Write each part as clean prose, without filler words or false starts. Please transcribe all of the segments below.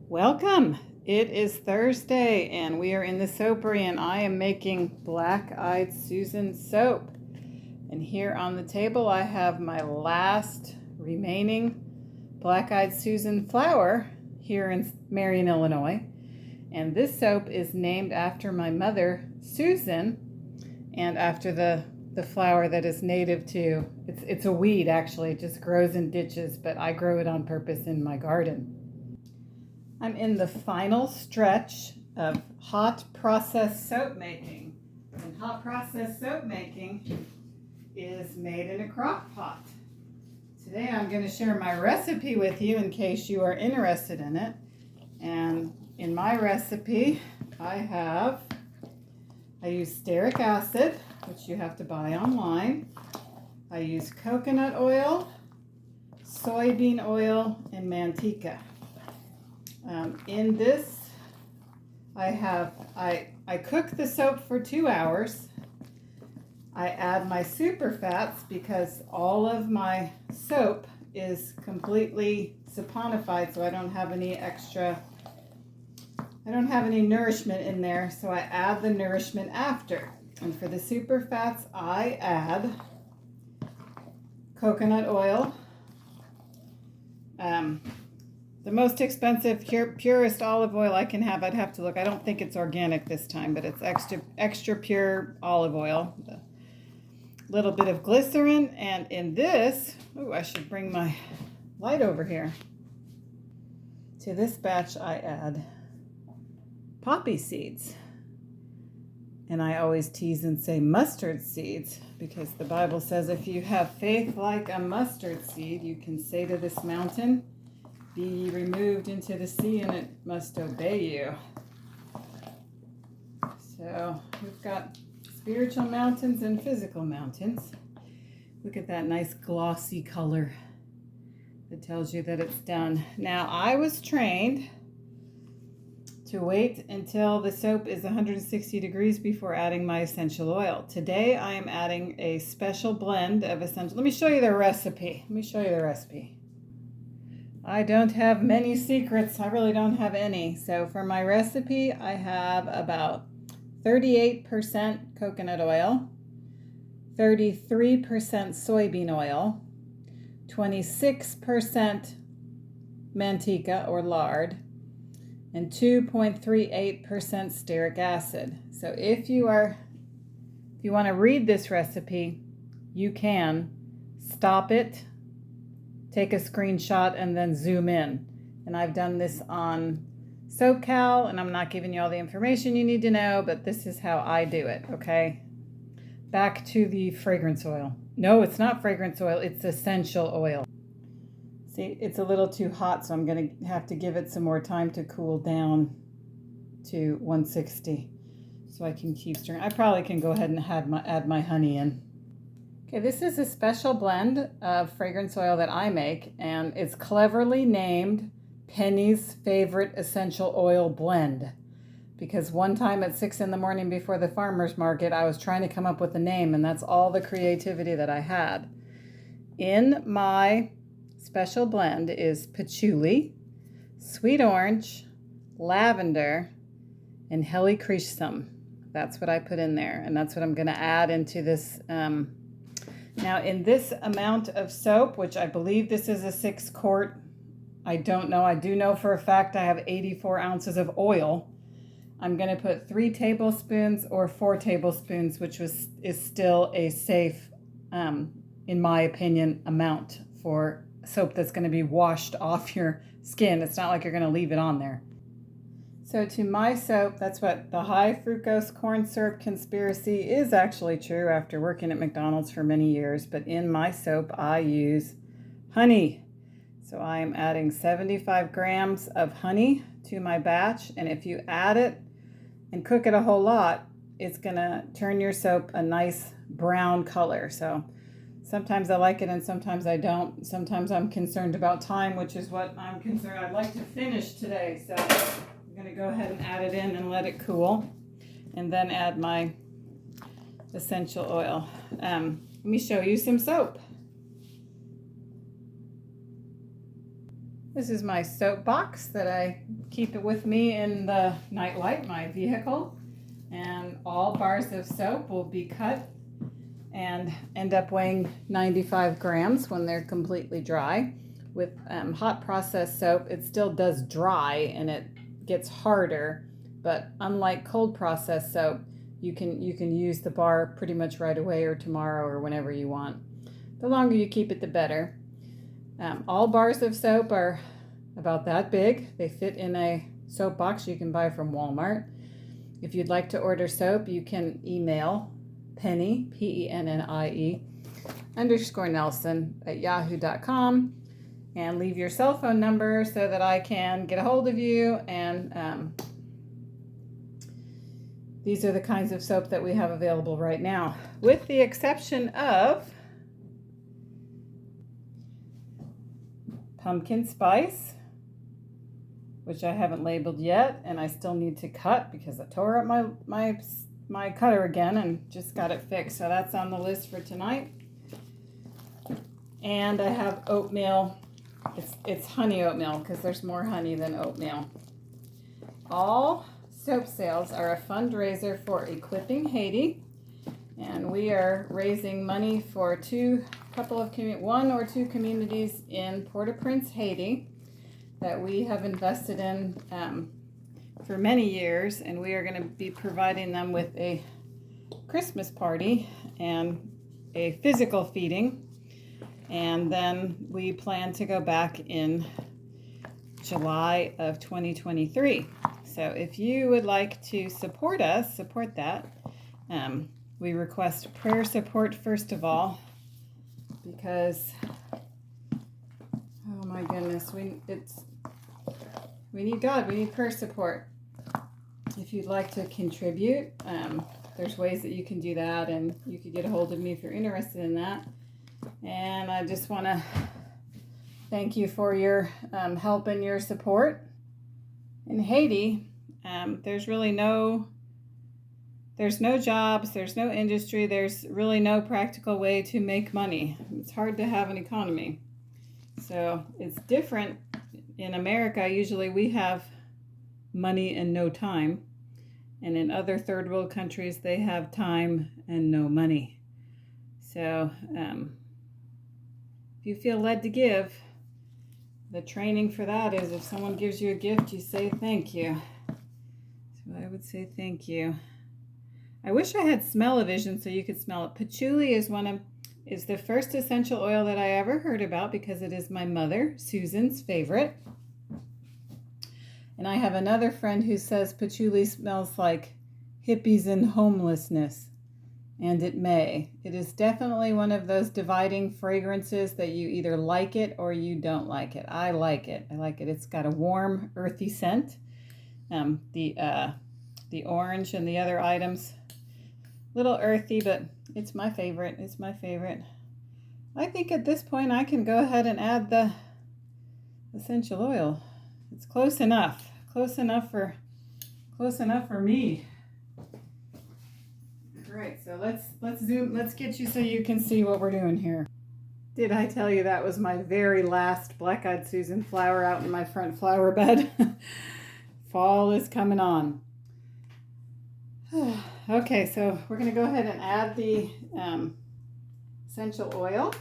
Welcome. It is Thursday and we are in the soapery and I am making Black-Eyed Susan soap. And here on the table I have my last remaining Black-Eyed Susan flower here in Marion, Illinois. And this soap is named after my mother, Susan, and after the flower that is native to, it's a weed actually, it just grows in ditches, but I grow it on purpose in my garden. I'm in the final stretch of hot process soap making. And hot process soap making is made in a crock pot. Today I'm going to share my recipe with you in case you are interested in it. And in my recipe, I use stearic acid, which you have to buy online. I use coconut oil, soybean oil, and manteca. In this, I cook the soap for 2 hours. I add my super fats because all of my soap is completely saponified, so I don't have any nourishment in there, so I add the nourishment after. And for the super fats, I add coconut oil. The most expensive, purest olive oil I can have, I'd have to look. I don't think it's organic this time, but it's extra pure olive oil. A little bit of glycerin, and in this, I should bring my light over here. To this batch, I add poppy seeds. And I always tease and say mustard seeds, because the Bible says if you have faith like a mustard seed, you can say to this mountain, be ye removed into the sea, and it must obey you. So we've got spiritual mountains and physical mountains. Look at that nice glossy color that tells you that it's done. Now, I was trained to wait until the soap is 160 degrees before adding my essential oil. Today, I am adding a special blend of essential. Let me show you the recipe. I don't have many secrets. I really don't have any. So for my recipe, I have about 38% coconut oil, 33% soybean oil, 26% manteca or lard, and 2.38% stearic acid. So if you want to read this recipe, you can stop it, take a screenshot, and then zoom in. And I've done this on SoapCal, and I'm not giving you all the information you need to know, but this is how I do it, okay? Back to the fragrance oil. No, it's not fragrance oil, it's essential oil. See, it's a little too hot, so I'm going to have to give it some more time to cool down to 160 so I can keep stirring. I probably can go ahead and add my honey in. Okay, this is a special blend of fragrance oil that I make, and it's cleverly named Penny's Favorite Essential Oil Blend, because one time at 6 in the morning before the farmer's market, I was trying to come up with a name, and that's all the creativity that I had. In my special blend is patchouli, sweet orange, lavender, and helichrysum. That's what I put in there, and that's what I'm going to add into this. Now, in this amount of soap, which I believe this is a 6-quart, I don't know. I do know for a fact I have 84 ounces of oil. I'm going to put 3 tablespoons or 4 tablespoons, which is still a safe, in my opinion, amount for soap that's going to be washed off your skin. It's not like you're going to leave it on there. So to my soap, that's what the high fructose corn syrup conspiracy is actually true after working at McDonald's for many years. But in my soap, I use honey. So I am adding 75 grams of honey to my batch. And if you add it and cook it a whole lot, it's going to turn your soap a nice brown color. So sometimes I like it and sometimes I don't. Sometimes I'm concerned about time, which is what I'm concerned. I'd like to finish today. So I'm going to go ahead and add it in and let it cool, and then add my essential oil. Let me show you some soap. This is my soap box that I keep it with me in the nightlight, my vehicle. And all bars of soap will be cut and end up weighing 95 grams when they're completely dry. With hot processed soap, it still does dry and it gets harder, but unlike cold processed soap, you can use the bar pretty much right away or tomorrow or whenever you want. The longer you keep it, the better. All bars of soap are about that big. They fit in a soap box you can buy from Walmart. If you'd like to order soap, you can email Pennie, Pennie, _Nelson at yahoo.com and leave your cell phone number so that I can get a hold of you. And these are the kinds of soap that we have available right now, with the exception of pumpkin spice, which I haven't labeled yet, and I still need to cut because I tore up my cutter again and just got it fixed. So that's on the list for tonight. And I have oatmeal. It's honey oatmeal because there's more honey than oatmeal. All soap sales are a fundraiser for Equipping Haiti, and we are raising money for one or two communities in Port-au-Prince, Haiti, that we have invested in for many years, and we are going to be providing them with a Christmas party and a physical feeding, and then we plan to go back in July of 2023. So if you would like to support that, we request prayer support first of all, because oh my goodness, we need God, we need prayer support. If you'd like to contribute, there's ways that you can do that, and you could get a hold of me if you're interested in that. And I just want to thank you for your help and your support. In Haiti, there's no jobs, there's no industry, there's really no practical way to make money. It's hard to have an economy. So it's different. In America, usually we have money and no time. And in other third world countries, they have time and no money. So if you feel led to give, the training for that is if someone gives you a gift, you say thank you. So I would say thank you. I wish I had smell-o-vision so you could smell it. Patchouli is the first essential oil that I ever heard about because it is my mother, Susan's, favorite. And I have another friend who says patchouli smells like hippies and homelessness. And it may. It is definitely one of those dividing fragrances that you either like it or you don't like it. I like it. It's got a warm, earthy scent. The orange and the other items, little earthy, but it's my favorite. I think at this point I can go ahead and add the essential oil. It's close enough for me. All right, so let's zoom. Let's get you so you can see what we're doing here. Did I tell you that was my very last black-eyed Susan flower out in my front flower bed? Fall is coming on. Okay, so we're going to go ahead and add the essential oil.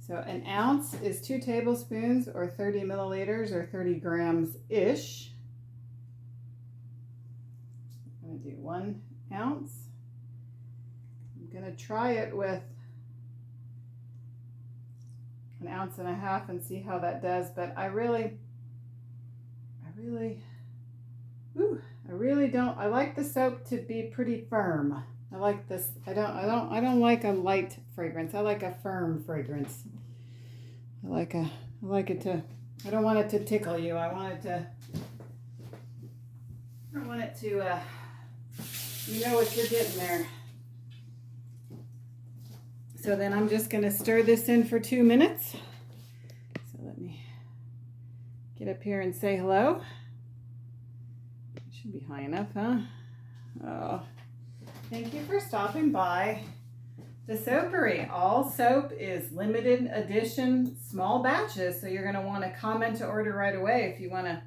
So an ounce is 2 tablespoons or 30 milliliters or 30 grams-ish. I'm going to do 1 ounce. I'm going to try it with 1.5 ounces and see how that does, but I really don't. I like the soap to be pretty firm. I like this. I don't like a light fragrance. I like a firm fragrance. I don't want it to tickle you. I want it to you know what you're getting there. So then I'm just going to stir this in for 2 minutes. So let me get up here and say hello. It should be high enough, huh? Oh, thank you for stopping by. The Soapery. All soap is limited edition, small batches, so you're going to want to comment to order right away if you want to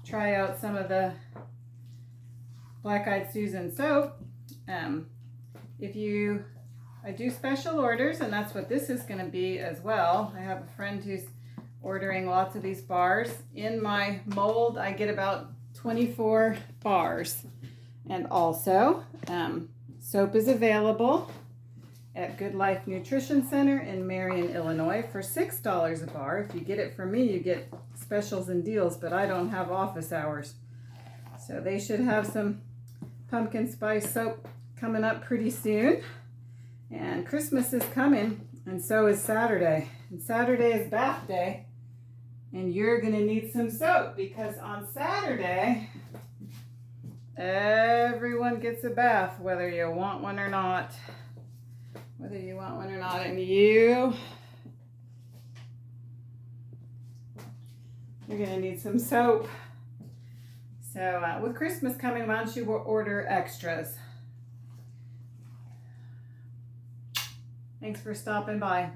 try out some of the Black Eyed Susan soap. I do special orders, and that's what this is going to be as well. I have a friend who's ordering lots of these bars. In my mold, I get about 24 bars. And also, soap is available at Good Life Nutrition Center in Marion, Illinois for $6 a bar. If you get it from me, you get specials and deals, but I don't have office hours. So they should have some pumpkin spice soap coming up pretty soon. And Christmas is coming, and so is Saturday. And Saturday is bath day, and you're gonna need some soap because on Saturday, everyone gets a bath, whether you want one or not. And you're gonna need some soap. So with Christmas coming, why don't you order extras? Thanks for stopping by.